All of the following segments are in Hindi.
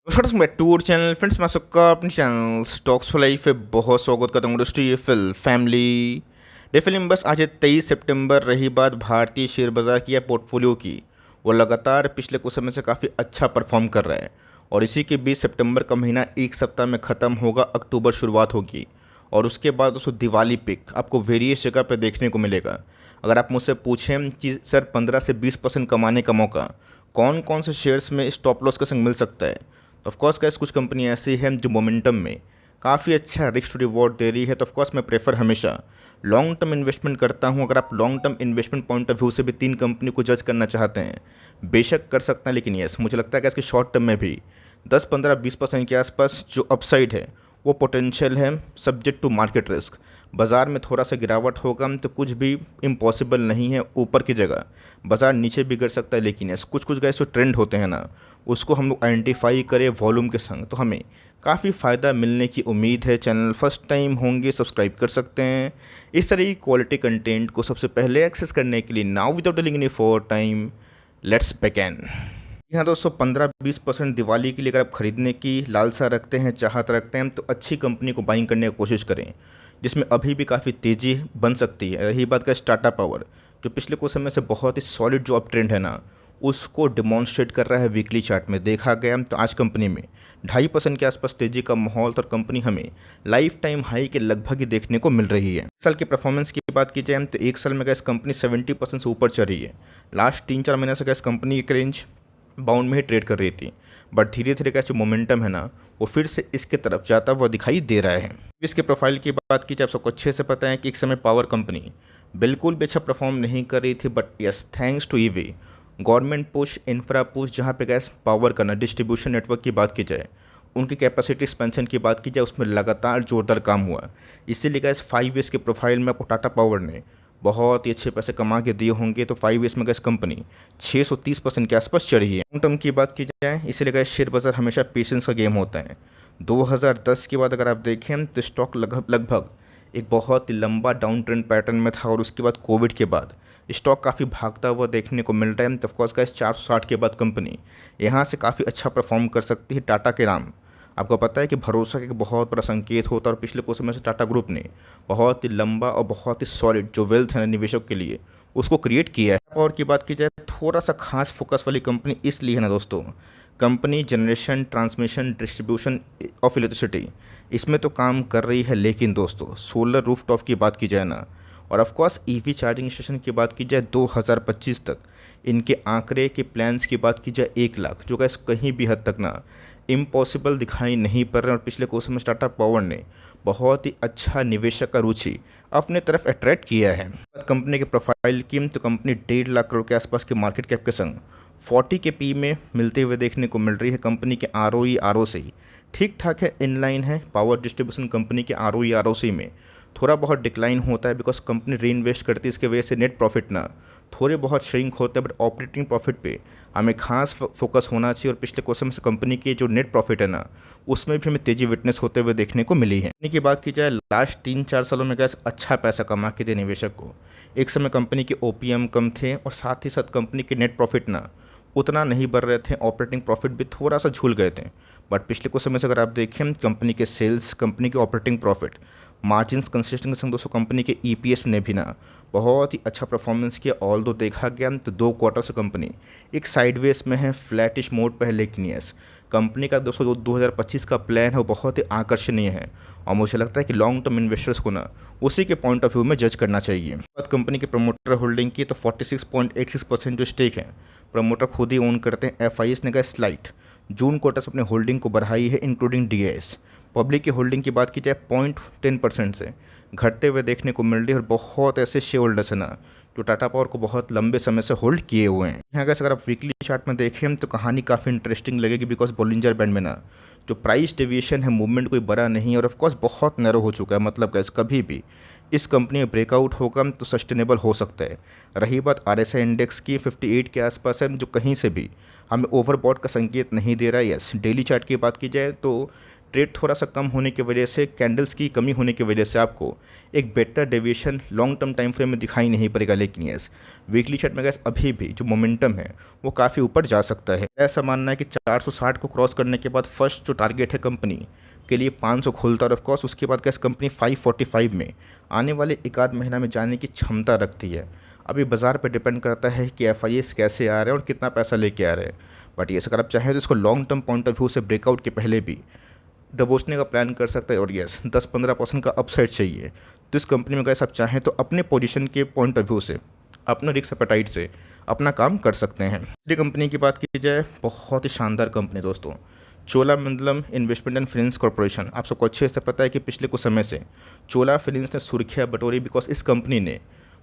Welcome back to channel friends. मैं सबका अपने चैनल स्टॉक्स फॉर लाइफ पे बहुत स्वागत करता हूँ। Industry fill family day film बस आज 23 सितंबर। रही बात भारतीय शेयर बाजार की या पोर्टफोलियो की, वो लगातार पिछले कुछ समय से काफ़ी अच्छा परफॉर्म कर रहा है और इसी के बीच सितंबर का महीना एक सप्ताह में ख़त्म होगा, अक्टूबर शुरुआत होगी और उसके बाद उसको दिवाली पिक आपको वेरियस जगह पे देखने को मिलेगा। अगर आप मुझसे पूछें कि सर 15 से 20% कमाने का मौका कौन कौन से शेयर्स में स्टॉप लॉस के संग मिल सकता है, तो ऑफकोर्स गाइस कुछ कंपनी ऐसी हैं जो मोमेंटम में काफ़ी अच्छा रिस्क टू रिवॉर्ड दे रही है। तो ऑफकोर्स मैं प्रेफर हमेशा लॉन्ग टर्म इन्वेस्टमेंट करता हूं। अगर आप long term investment point of view से भी तीन कंपनी को जज करना चाहते हैं, बेशक कर सकते हैं, लेकिन यस मुझे लगता है कि इसके शॉर्ट टर्म में भी 10, 15, 20% के आसपास जो अपसाइड है वो पोटेंशियल है, सब्जेक्ट टू मार्केट रिस्क। बाज़ार में थोड़ा सा गिरावट होगा तो कुछ भी इम्पॉसिबल नहीं है, ऊपर की जगह बाज़ार नीचे भी गिर सकता है, लेकिन यस कुछ कुछ गैस जो ट्रेंड होते हैं ना, उसको हम लोग आइडेंटिफाई करें वॉल्यूम के संग, तो हमें काफ़ी फ़ायदा मिलने की उम्मीद है। चैनल फर्स्ट टाइम होंगे सब्सक्राइब कर सकते हैं इस तरह की क्वालिटी कंटेंट को सबसे पहले एक्सेस करने के लिए। Now without dealing any for time, let's begin. यहाँ दोस्तों 15-20% दिवाली के लिए अगर आप खरीदने की लालसा रखते हैं, चाहत रखते हैं, तो अच्छी कंपनी को बाइंग करने की कोशिश करें जिसमें अभी भी काफ़ी तेज़ी बन सकती है। रही बात का टाटा पावर, जो पिछले कुछ समय से बहुत ही सॉलिड जो अप ट्रेंड है ना, उसको डिमॉन्स्ट्रेट कर रहा है। वीकली चार्ट में देखा गया तो आज कंपनी में 2.5% के आसपास तेज़ी का माहौल और कंपनी हमें लाइफ टाइम हाई के लगभग ही देखने को मिल रही है। साल की परफॉर्मेंस की बात की जाए तो एक साल में गैस कंपनी 70% से ऊपर चल रही है। लास्ट 3-4 महीने से गैस कंपनी की रेंज बाउंड में ही ट्रेड कर रही थी, बट धीरे धीरे का जो मोमेंटम है ना, वो फिर से इसके तरफ जाता हुआ दिखाई दे रहा है। इसके प्रोफाइल की बात की जाए, आप सबको अच्छे से पता है कि एक समय पावर कंपनी बिल्कुल भी अच्छा परफॉर्म नहीं कर रही थी, but yes thanks to EV government push, infra push, जहाँ पे गैस पावर करना, डिस्ट्रीब्यूशन नेटवर्क की बात की जाए, उनकी कैपेसिटी एक्सपेंशन की बात की जाए, उसमें लगातार जोरदार काम हुआ। इसीलिए गैस 5 ईयर्स के प्रोफाइल में आपको टाटा पावर ने बहुत ही अच्छे पैसे कमा के दिए होंगे। तो 5 ईयर्स में गैस कंपनी 630% के आसपास चढ़ी है। लॉन्ग टर्म की बात की जाए, इसीलिए गैस शेयर बाजार हमेशा पेशेंस का गेम होता है। 2010 के बाद अगर आप देखें तो स्टॉक लगभग एक बहुत ही लंबा डाउन ट्रेंड पैटर्न में था और उसके बाद कोविड के बाद स्टॉक काफ़ी भागता हुआ देखने को मिल रहा है। तो ऑफकोर्स गैस 460 के बाद कंपनी यहाँ से काफ़ी अच्छा परफॉर्म कर सकती है। टाटा के नाम आपको पता है कि भरोसा का एक बहुत बड़ा संकेत होता है और पिछले कुछ समय से टाटा ग्रुप ने बहुत ही लंबा और बहुत ही सॉलिड जो वेल्थ है निवेशक के लिए उसको क्रिएट किया है। और की बात की जाए थोड़ा सा खास फोकस वाली कंपनी इसलिए है ना दोस्तों, company generation, transmission, distribution of electricity इसमें तो काम कर रही है, लेकिन दोस्तों सोलर रूफटॉप की बात की जाए ना, और ऑफकोर्स ईवी चार्जिंग स्टेशन की बात की जाए 2025 तक इनके आंकड़े के प्लान्स की बात की जाए 1 लाख, जो गैस कहीं भी हद तक ना इम्पॉसिबल दिखाई नहीं पड़ रहे। और पिछले कुछ समय टाटा पावर ने बहुत ही अच्छा निवेशक का रुचि अपने तरफ अट्रैक्ट किया है। कंपनी के प्रोफाइल की तो कंपनी 1.5 लाख करोड़ के आसपास के मार्केट कैप के संग 40 के पी में मिलते हुए देखने को मिल रही है। कंपनी के आर ओ से ही ठीक ठाक है, इनलाइन है। पावर डिस्ट्रीब्यूशन कंपनी के आर ओ सी में थोड़ा बहुत डिक्लाइन होता है बिकॉज कंपनी री इन्वेस्ट करती है, इसके वजह से नेट प्रॉफिट ना थोड़े बहुत श्रिंक होते हैं, बट ऑपरेटिंग प्रॉफिट पे हमें खास फोकस होना चाहिए। और पिछले कुछ समय से कंपनी की जो नेट प्रॉफिट है ना, उसमें भी हमें तेज़ी विटनेस होते हुए देखने को मिली है। कंपनी की बात की जाए लास्ट 3-4 सालों में गैस अच्छा पैसा कमा के दिए निवेशक को। एक समय कंपनी के ओपीएम कम थे और साथ ही साथ कंपनी के नेट प्रॉफिट ना उतना नहीं बढ़ रहे थे, ऑपरेटिंग प्रॉफिट भी थोड़ा सा झूल गए थे। बट पिछले कुछ समय से अगर आप देखें कंपनी के सेल्स, कंपनी के ऑपरेटिंग प्रॉफिट, मार्जिन्स कंसिस्टेंट के संग दोस्तों कंपनी के ईपीएस ने भी ना बहुत ही अच्छा परफॉर्मेंस किया। ऑल दो देखा गया तो 2 क्वार्टर से कंपनी एक साइडवेज में है, फ्लैटिश मोड पर है, लेकिन यस कंपनी का दोस्तों जो 2025 का प्लान है वो बहुत ही आकर्षणीय है और मुझे लगता है कि लॉन्ग टर्म इन्वेस्टर्स को ना उसी के पॉइंट ऑफ व्यू में जज करना चाहिए। बात कंपनी के प्रमोटर होल्डिंग की तो 46.86% जो स्टेक है प्रमोटर खुद ही ओन करते हैं। एफआईएस ने कहा स्लाइट जून क्वार्टर से अपने होल्डिंग को बढ़ाई है, इंक्लूडिंग डीएस। पब्लिक की होल्डिंग की बात की जाए 0.10% से घटते हुए देखने को मिल रही है और बहुत ऐसे शेयर होल्डर्स हैं ना जो टाटा पावर को बहुत लंबे समय से होल्ड किए हुए हैं। यहाँ अगर आप वीकली चार्ट में देखें तो कहानी काफ़ी इंटरेस्टिंग लगेगी बिकॉज बोलिंजर बैंड में ना जो प्राइस डेविएशन है, मूवमेंट कोई बड़ा नहीं है और ऑफकोर्स बहुत नैरो हो चुका है। मतलब गैस कभी भी इस कंपनी में ब्रेकआउट होगा तो सस्टेनेबल हो सकता है। रही बात आरएसआई इंडेक्स की 58 के आसपास है, जो कहीं से भी हमें ओवरबॉट का संकेत नहीं दे रहा है। यस डेली चार्ट की बात की जाए तो ट्रेड थोड़ा सा कम होने की वजह से, कैंडल्स की कमी होने की वजह से आपको एक better deviation long term time frame में दिखाई नहीं पड़ेगा। लेकिन यस, वीकली चार्ट में गैस अभी भी जो मोमेंटम है वो काफ़ी ऊपर जा सकता है। ऐसा मानना है कि 460 को क्रॉस करने के बाद फर्स्ट जो टारगेट है कंपनी के लिए 500 खोलता है, और ऑफकोर्स उसके बाद गैस कंपनी 545 में आने वाले एक आध महीना में जाने की क्षमता रखती है। अभी बाज़ार पर डिपेंड करता है कि FIS कैसे आ रहे हैं और कितना पैसा लेके आ रहे हैं। बट ये अगर आप चाहें तो इसको long term point of view से ब्रेकआउट के पहले भी दबोचने का प्लान कर सकते हैं। और यस, 10-15% का अपसाइड चाहिए तो इस कंपनी में गैस आप चाहें तो अपने पोजीशन के पॉइंट ऑफ व्यू से, अपना रिस्क एपेटाइट से अपना काम कर सकते हैं। दूसरी कंपनी की बात की जाए, बहुत ही शानदार कंपनी दोस्तों, Cholamandalam investment and finance corporation. आप सबको अच्छे से पता है कि पिछले कुछ समय से चोला फाइनेंस ने सुर्खियाँ बटोरी, बिकॉज इस कंपनी ने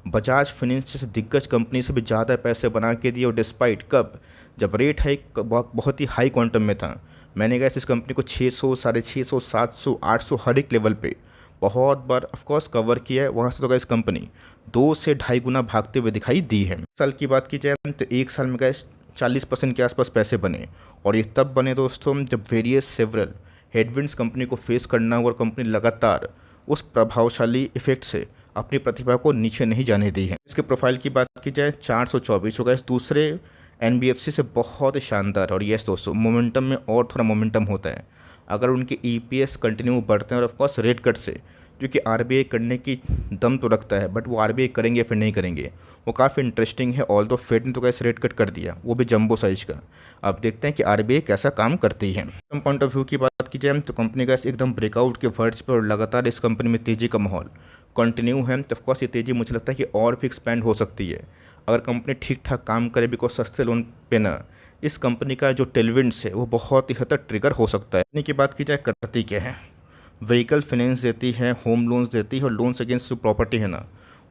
बजाज फाइनेंस जैसे दिग्गज कंपनी से भी ज़्यादा पैसे बना के दिए। और डिस्पाइट कब, जब रेट हाइक बहुत ही हाई क्वांटम में था, मैंने कहा इस कंपनी को 600, 650, 700, 800 हर एक लेवल पे बहुत बार ऑफकोर्स कवर किया है। वहाँ से तो गैस कंपनी 2 से ढाई गुना भागते हुए दिखाई दी है। साल की बात की जाए तो एक साल में गैस 40% के आसपास पैसे बने, और ये तब बने दोस्तों जब वेरियस सेवरल हेडविंड्स कंपनी को फेस करना हुआ और कंपनी लगातार उस प्रभावशाली इफेक्ट से अपनी प्रतिभा को नीचे नहीं जाने दी है। इसके प्रोफाइल की बात की जाए 424 होगा, इस दूसरे NBFC से बहुत ही शानदार। और यस दोस्तों, मोमेंटम में और थोड़ा मोमेंटम होता है अगर उनके EPS कंटिन्यू बढ़ते हैं, और ऑफकोर्स रेट कट से, क्योंकि RBI करने की दम तो रखता है, बट वो RBI करेंगे फिर नहीं करेंगे वो काफ़ी इंटरेस्टिंग है। ऑल दो फेड ने तो कैसे रेट कट कर दिया, वो भी जंबो साइज का। अब देखते हैं कि RBI कैसा काम करती है। पॉइंट ऑफ व्यू की बात की जाए तो कंपनी का एकदम ब्रेकआउट के वर्ड्स पर, और लगातार इस कंपनी में तेज़ी का माहौल कंटिन्यू है। तो ऑफकोर्स ये तेज़ी मुझे लगता है कि और भी एक्सपेंड हो सकती है अगर कंपनी ठीक ठाक काम करे, बिकॉज सस्ते लोन पे ना इस कंपनी का जो टेलविंड्स है वो बहुत ही हद तक ट्रिगर हो सकता है। कंपनी की बात की जाए करती क्या है, व्हीकल फाइनेंस देती है, होम लोन्स देती है, और लोन्स अगेंस्ट जो प्रॉपर्टी है ना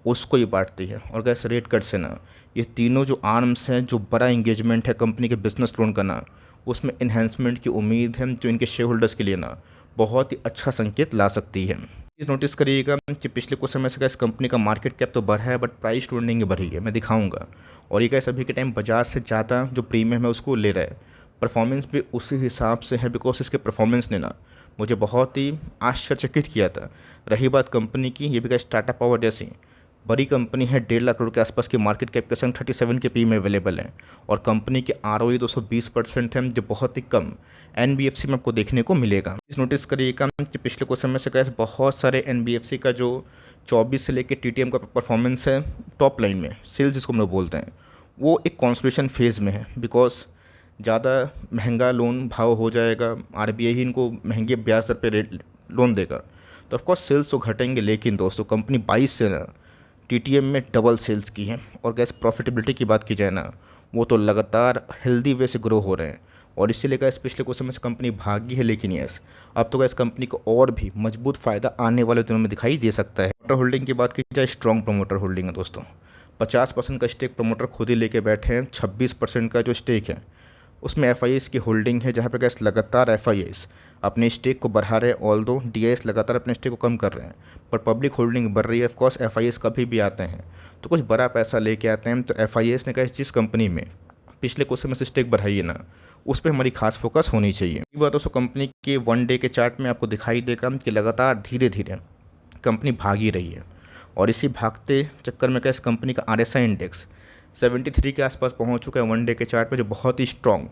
उसको ही बांटती है। और गैस रेट कट से ना ये तीनों जो आर्म्स हैं, जो बड़ा इंगेजमेंट है कंपनी के बिजनेस लोन का ना, उसमें इन्हेंसमेंट की उम्मीद है, जो इनके शेयर होल्डर्स के लिए ना बहुत ही अच्छा संकेत ला सकती है। प्लीज़ नोटिस करिएगा कि पिछले कुछ समय से इस कंपनी का मार्केट कैप तो बढ़ा है, बट प्राइस टू अर्निंग बढ़ी है, मैं दिखाऊंगा। और ये गैस अभी के टाइम बजाज से ज़्यादा जो प्रीमियम है उसको ले रहा है। परफॉर्मेंस भी उसी हिसाब से है, बिकॉज इसके परफॉर्मेंस ने ना मुझे बहुत ही आश्चर्यचकित किया था। रही बात कंपनी की, ये भी गैस टाटा पावर जैसी बड़ी कंपनी है, 1.5 लाख करोड़ के आसपास की मार्केट कैप के संग 37 के पी में अवेलेबल है, और कंपनी के ROE 220% है, जो बहुत ही कम NBFC में आपको देखने को मिलेगा। इस नोटिस करिएगा कि पिछले कुछ समय से गैस बहुत सारे NBFC का जो 24 से लेकर TTM का परफॉर्मेंस है, टॉप लाइन में सेल्स जिसको हम लोग बोलते हैं, वो एक कॉन्सोलिडेशन फेज़ में है। बिकॉज ज़्यादा महंगा लोन भाव हो जाएगा, RBI ही इनको महंगे ब्याज दर पे रेट लोन देगा, तो ऑफकोर्स सेल्स तो घटेंगे। लेकिन दोस्तों कंपनी 22 से ना TTM में डबल सेल्स की है, और गैस प्रॉफिटेबिलिटी की बात की जाए ना वो तो लगातार हेल्दी वे से ग्रो हो रहे हैं, और इसीलिए गैस पिछले कुछ समय से कंपनी भागी है। लेकिन यस, अब तो गैस कंपनी को और भी मजबूत फ़ायदा आने वाले दिनों में दिखाई दे सकता है। प्रमोटर होल्डिंग की बात की जाए, स्ट्रॉन्ग प्रमोटर होल्डिंग है दोस्तों। 50% का स्टेक प्रमोटर खुद ही लेके बैठे हैं। 26% का जो स्टेक है उसमें FIS की होल्डिंग है, जहाँ पे गैस लगातार FIS अपने स्टेक को बढ़ा रहे हैं। ऑल दो DIS लगातार अपने स्टेक को कम कर रहे हैं, पर पब्लिक होल्डिंग बढ़ रही है। ऑफकोर्स FIS कभी भी आते हैं तो कुछ बड़ा पैसा लेके आते हैं, तो FIS ने कहा जिस कंपनी में पिछले कुछ समय से स्टेक बढ़ाई है ना उस पर हमारी खास फोकस होनी चाहिए। ये बात दोस्तों कंपनी के 1 डे के चार्ट में आपको दिखाई देगा कि लगातार धीरे धीरे कंपनी भागी रही है, और इसी भागते चक्कर में इस कंपनी का RSI इंडेक्स 73 के आसपास पहुंच चुका है 1 डे के चार्ट पे, जो बहुत ही स्ट्रॉन्ग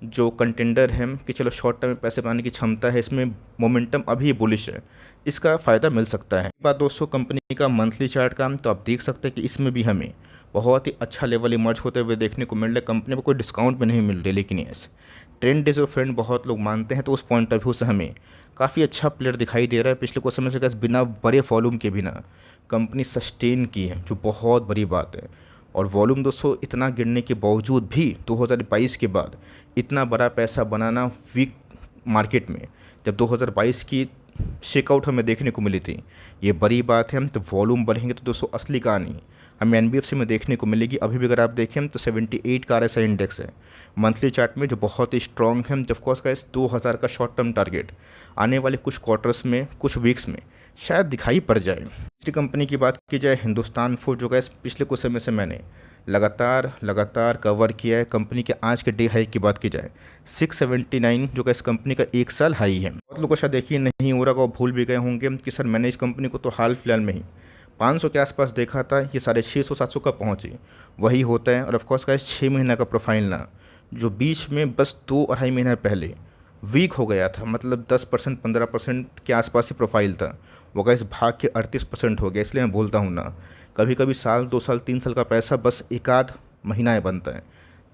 जो कंटेंडर है कि चलो शॉर्ट टर्म में पैसे बनाने की क्षमता है, इसमें मोमेंटम अभी बुलिश है, इसका फ़ायदा मिल सकता है। बात दोस्तों कंपनी का मंथली चार्ट का, तो आप देख सकते हैं कि इसमें भी हमें बहुत ही अच्छा लेवल इमर्ज होते हुए देखने को मिल रहा है। कंपनी को कोई डिस्काउंट में नहीं मिल रही, लेकिन yes trend is your friend बहुत लोग मानते हैं, तो उस पॉइंट ऑफ व्यू से हमें काफ़ी अच्छा प्लेयर दिखाई दे रहा है। पिछले कुछ समय से गैस बिना बड़े वॉल्यूम के बिना कंपनी सस्टेन की है, जो बहुत बड़ी बात है। और वॉल्यूम दोस्तों इतना गिरने के बावजूद भी 2022 के बाद इतना बड़ा पैसा बनाना वीक मार्केट में, जब 2022 की शेकआउट हमें देखने को मिली थी, ये बड़ी बात है। तो वॉल्यूम बढ़ेंगे तो दोस्तों असली कहानी हमें NBFC में देखने को मिलेगी। अभी भी अगर आप देखें तो 78 का RSI इंडेक्स है मंथली चार्ट में, जो बहुत ही स्ट्रॉन्ग है। जब कोर्स का इस 2000 का शॉर्ट टर्म टारगेट आने वाले कुछ क्वार्टर्स में, कुछ वीक्स में शायद दिखाई पड़ जाए। दूसरी कंपनी की बात की जाए हिंदुस्तान फूड, जो गैस पिछले कुछ समय से मैंने लगातार लगातार कवर किया है। कंपनी के आज के डे हाई की बात की जाए 679, जो कि इस कंपनी का 1 साल हाई है। बहुत लोगों को शायद यकीन नहीं हो रहा होगा, भूल भी गए होंगे कि सर मैंने इस कंपनी को तो हाल फिलहाल में ही 500 के आसपास देखा था, ये 650-700 का पहुँची। वही होता है। और ऑफकोर्स का 6 महीना का प्रोफाइल ना, जो बीच में बस 2-2.5 महीने पहले वीक हो गया था, मतलब 10% 15% के आसपास ही प्रोफाइल था, वो गाइस भाग के 38% हो गया। इसलिए मैं बोलता हूँ ना, कभी कभी साल 2 साल 3 साल का पैसा बस एक आध महीना में बनता है,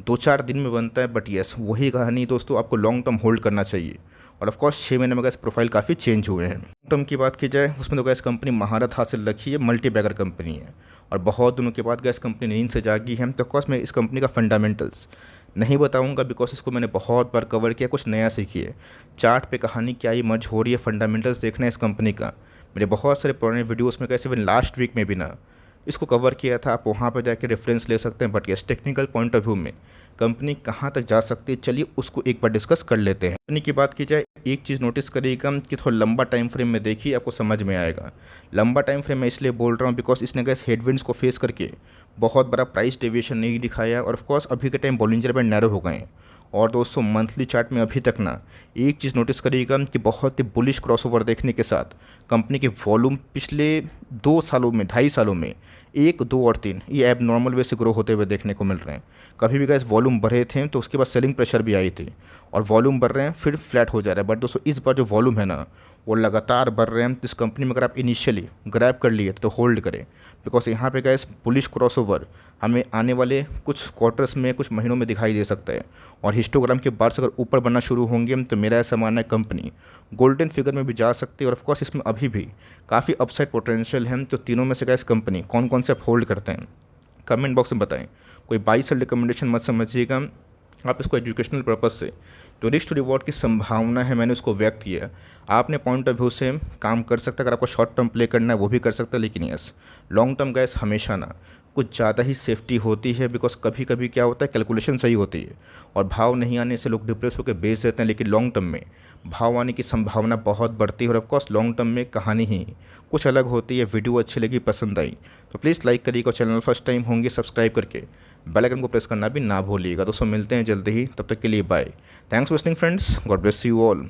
2-4 दिन में बनता है। बट यस, वही कहानी दोस्तों, आपको लॉन्ग टर्म होल्ड करना चाहिए। और ऑफकोर्स 6 महीने में गैस प्रोफाइल काफ़ी चेंज हुए हैं। लॉन्ग टर्म की बात की जाए उसमें तो गैस कंपनी महारत हासिल रखी है, मल्टी बैगर कंपनी है। और बहुत दिनों के बाद गैस कंपनी नींद से जागी है। तो ऑफकोर्स मैं इस कंपनी का फंडामेंटल्स नहीं बताऊंगा, बिकॉज इसको मैंने बहुत बार कवर किया, कुछ नया सीखिए। चार्ट पे कहानी क्या ही मर्ज हो रही है, फंडामेंटल्स देखना है इस कंपनी का। मेरे बहुत सारे पुराने वीडियोस में, कैसे इवन लास्ट वीक में भी ना इसको कवर किया था, आप वहाँ पर जाके रेफरेंस ले सकते हैं। But yes, technical point of view में कंपनी कहाँ तक जा सकती है, चलिए उसको एक बार डिस्कस कर लेते हैं। कंपनी की बात की जाए, एक चीज़ नोटिस करिएगा कि थोड़ा लंबा टाइम फ्रेम में देखिए, आपको समझ में आएगा। लंबा टाइम फ्रेम मैं इसलिए बोल रहा हूँ बिकॉज इसने गैस हेडविंड्स को फेस करके बहुत बड़ा प्राइस डेविएशन नहीं दिखाया। और ऑफकोर्स अभी के टाइम बॉलिंजर बैंड नैरो हो गए हैं। और दोस्तों मंथली चार्ट में अभी तक ना एक चीज़ नोटिस करिएगा कि बहुत ही बुलिश क्रॉसओवर देखने के साथ कंपनी के वॉल्यूम पिछले 2 सालों में, 2.5 सालों में 1, 2 और 3 ये एब नॉर्मल वे से ग्रो होते हुए देखने को मिल रहे हैं। कभी भी गैस वॉल्यूम बढ़े थे तो उसके बाद सेलिंग प्रेशर भी आई थी, और वॉल्यूम बढ़ रहे हैं फिर फ्लैट हो जा रहा है। बट दोस्तों इस बार जो वॉल्यूम है ना वो लगातार बढ़ रहे हैं। तो इस कंपनी में अगर आप इनिशियली ग्रैब कर लिए तो होल्ड करें, बिकॉज यहाँ पे गैस बुलिश क्रॉसओवर हमें आने वाले कुछ क्वार्टर्स में, कुछ महीनों में दिखाई दे सकता है। और हिस्टोग्राम के बार्स अगर ऊपर बनना शुरू होंगे तो मेरा ऐसा मानना है कंपनी गोल्डन फिगर में भी जा सकती है। और ऑफकोर्स इसमें अभी भी काफ़ी अपसाइड पोटेंशियल है। तो तीनों में से गैस कंपनी कौन कौन से आप होल्ड करते हैं, कमेंट बॉक्स में बताएं। कोई बाई सेल रिकमेंडेशन मत समझिएगा, आप इसको एजुकेशनल पर्पज़ से जो रिस्क टू रिवॉर्ड की संभावना है मैंने उसको व्यक्त किया। आपने पॉइंट ऑफ व्यू से काम कर सकता है, अगर आपको शॉर्ट टर्म प्ले करना है वो भी कर सकता है। लेकिन यस, लॉन्ग टर्म गैस हमेशा ना कुछ ज़्यादा ही सेफ्टी होती है, बिकॉज कभी कभी क्या होता है कैलकुलेशन सही होती है और भाव नहीं आने से लोग डिप्रेस होकर बेच देते हैं। लेकिन लॉन्ग टर्म में भाव आने की संभावना बहुत बढ़ती है। और ऑफकोर्स लॉन्ग टर्म में कहानी ही कुछ अलग होती है। वीडियो अच्छी लगी, पसंद आई तो प्लीज़ लाइक करिएगा, चैनल फर्स्ट टाइम होंगे सब्सक्राइब करके बेल आइकन को प्रेस करना भी ना भूलिएगा। दोस्तों मिलते हैं जल्दी ही, तब तक के लिए bye. Thanks for listening friends, god bless you all.